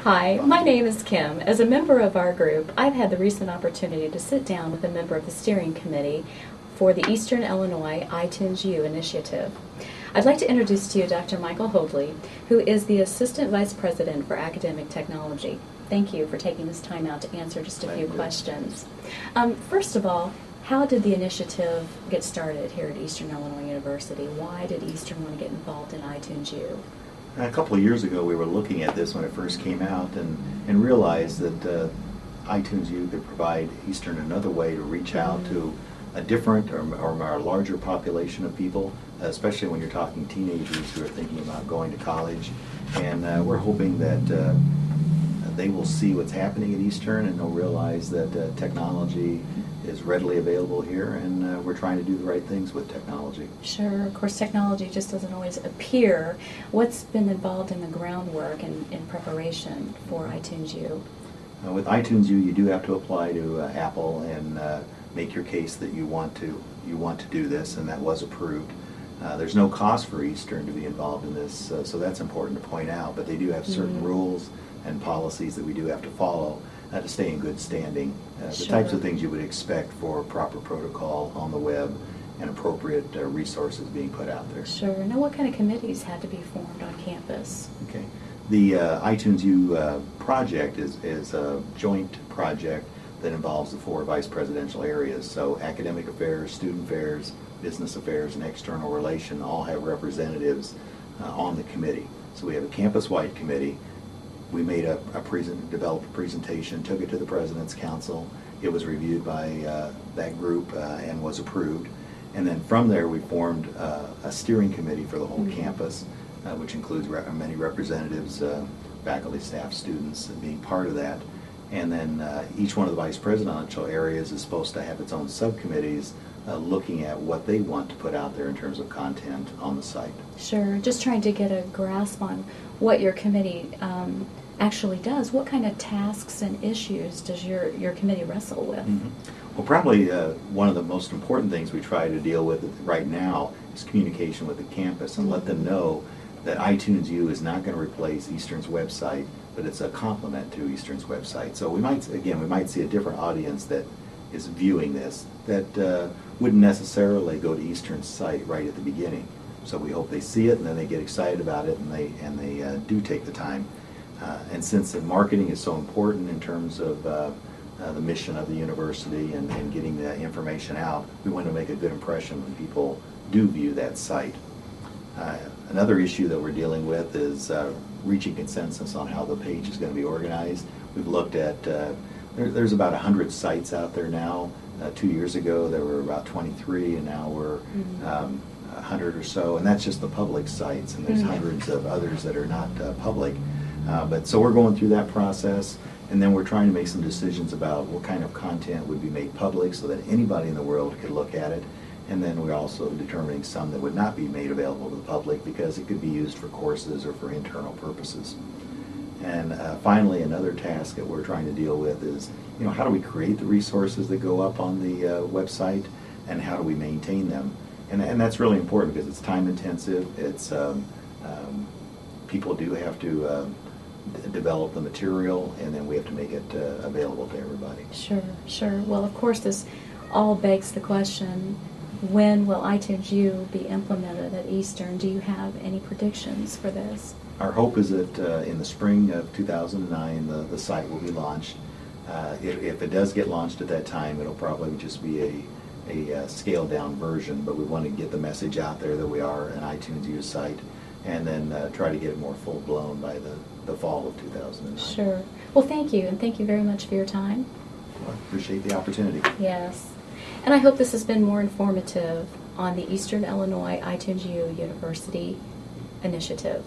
Hi, my name is Kim. As a member of our group, I've had the recent opportunity to sit down with a member of the steering committee for the Eastern Illinois iTunes U initiative. I'd like to introduce to you Dr. Michael Hoadley, who is the Assistant Vice President for Academic Technology. Thank you for taking this time out to answer just a few questions. First of all, how did the initiative get started here at Eastern Illinois University? Why did Eastern want to get involved in iTunes U? A couple of years ago, we were looking at this when it first came out and realized that iTunes U could provide Eastern another way to reach out to a different or a larger population of people, especially when you're talking teenagers who are thinking about going to college. And we're hoping that they will see what's happening at Eastern and they'll realize that technology is readily available here, and we're trying to do the right things with technology. Sure. Of course, technology just doesn't always appear. What's been involved in the groundwork and in preparation for iTunes U? With iTunes U, you do have to apply to Apple and make your case that you want to do this, and that was approved. There's no cost for Eastern to be involved in this, so that's important to point out. But they do have certain rules and policies that we do have to follow to stay in good standing. The types of things you would expect for proper protocol on the web and appropriate resources being put out there. Sure. Now, what kind of committees had to be formed on campus? Okay. The iTunes U project is a joint project that involves the 4 vice presidential areas. So academic affairs, student affairs, business affairs, and external relation all have representatives on the committee. So we have a campus-wide committee. We made developed a presentation, took it to the President's Council. It was reviewed by that group and was approved. And then from there, we formed a steering committee for the whole campus, which includes many representatives, faculty, staff, students being part of that. And then each one of the vice presidential areas is supposed to have its own subcommittees looking at what they want to put out there in terms of content on the site. Sure. Just trying to get a grasp on what your committee actually does. What kind of tasks and issues does your committee wrestle with? Well, probably one of the most important things we try to deal with right now is communication with the campus and let them know that iTunes U is not going to replace Eastern's website, but it's a complement to Eastern's website. So we might see a different audience that is viewing this that wouldn't necessarily go to Eastern's site right at the beginning. So we hope they see it and then they get excited about it and they do take the time. And since the marketing is so important in terms of the mission of the university and getting the information out, we want to make a good impression when people do view that site. Another issue that we're dealing with is reaching consensus on how the page is going to be organized. We've looked at, there's about 100 sites out there now. 2 years ago there were about 23, and now we're 100 or so, and that's just the public sites, and there's hundreds of others that are not public. But so we're going through that process, and then we're trying to make some decisions about what kind of content would be made public so that anybody in the world could look at it. And then we're also determining some that would not be made available to the public because it could be used for courses or for internal purposes. And finally, another task that we're trying to deal with is, how do we create the resources that go up on the website, and how do we maintain them? And that's really important because it's time intensive. It's people do have to develop the material, and then we have to make it available to everybody. Sure. Well, of course, this all begs the question, when will iTunes U be implemented at Eastern? Do you have any predictions for this? Our hope is that in the spring of 2009, the site will be launched. If it does get launched at that time, it'll probably just be a scaled-down version, but we want to get the message out there that we are an iTunes U site, and then try to get it more full-blown by the fall of 2009. Sure. Well, thank you, and thank you very much for your time. Well, I appreciate the opportunity. Yes. And I hope this has been more informative on the Eastern Illinois iTunes U University initiative.